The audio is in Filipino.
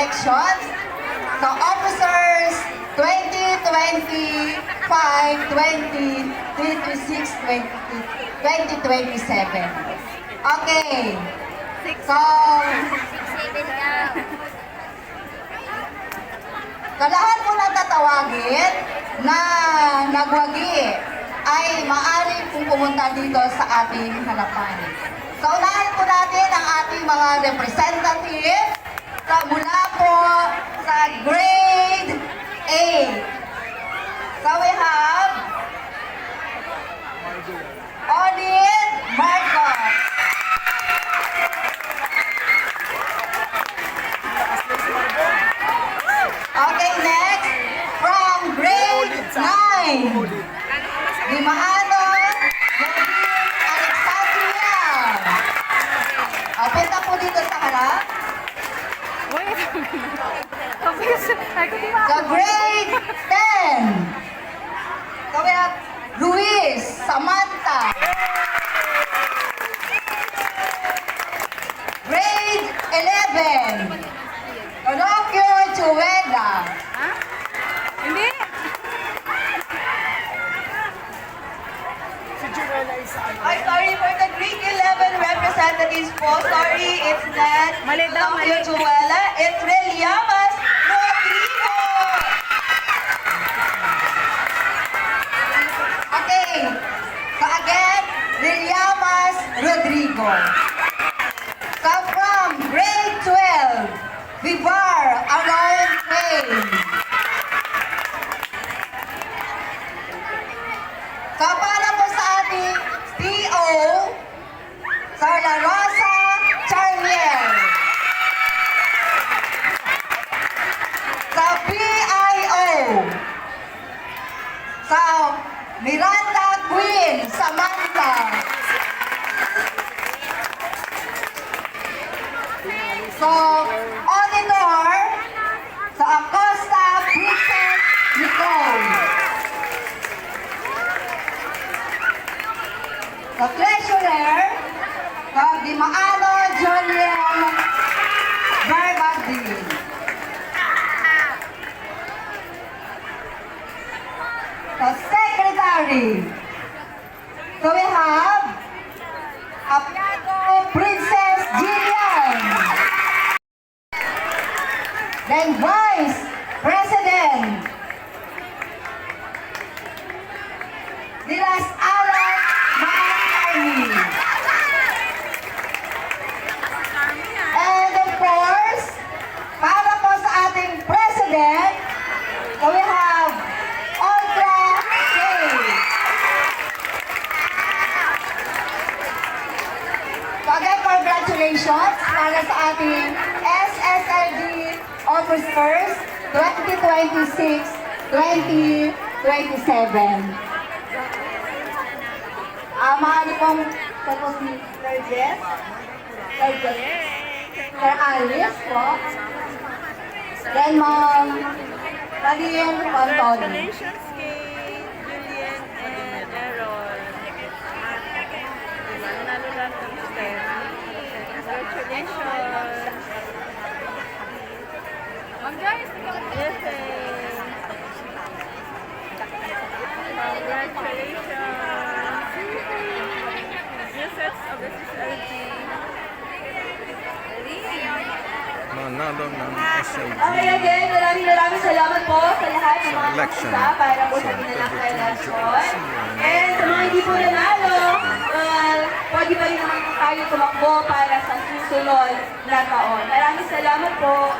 elections sa officers 2025, 2026, 2027. Okay. So, kalahan po na tatawagin na nagwagi ay maaari pong pumunta dito sa ating harapan. So, unahin po natin ang ating mga representative mula po sa grade 8. So, we have Odin Marcos. Okay, next, from grade 9, Dimaanon Alexandria. Punta po dito sa harap. Sa grade 10, so we have Luis Samantha. Grade 11, Rodolfo Chueda. Hindi. I'm sorry for the grade 11 representatives po. Sorry, it's not Mali daw, mali. Rodolfo Chueda. It's Reliamas Rodrigo. Okay. So again, Reliamas Rodrigo. So from grade 12, Vivar Aron Payne. So para po sa ating PO, Sir La Rosa Charnier. Sa PIO, sa Miranda Queen Samantha. So, auditor, sa Acosta Princess Nicole. Sa treasurer, sa Dimaano Julian Barbadi. Sa secretary, so we have Apiago Princess Gillian. Then Vice President, Dilas Alex Macarni. And of course, para po sa ating President, so we have Audra Kay. So again, congratulations para sa ating SSLD Officers 2026-2027. Maaari pong tapos si Sir Jess, Sir Alice po, then Ma'am Marian Pantoni. Congratulations kay Julian and Aaron. Nanalo lang ng STEM. Congratulations. Ma'am Joyce, yes, congratulations. New sets of SSLG. Manalo ng SLG Okay, again, maraming salamat po sa lahat ng mga election. nakita para po sa So, ginanang 2022 election. And sa mga hindi po nanalo, pwede pa rin naman tayo tumakbo para sa susunod na taon. Maraming salamat po.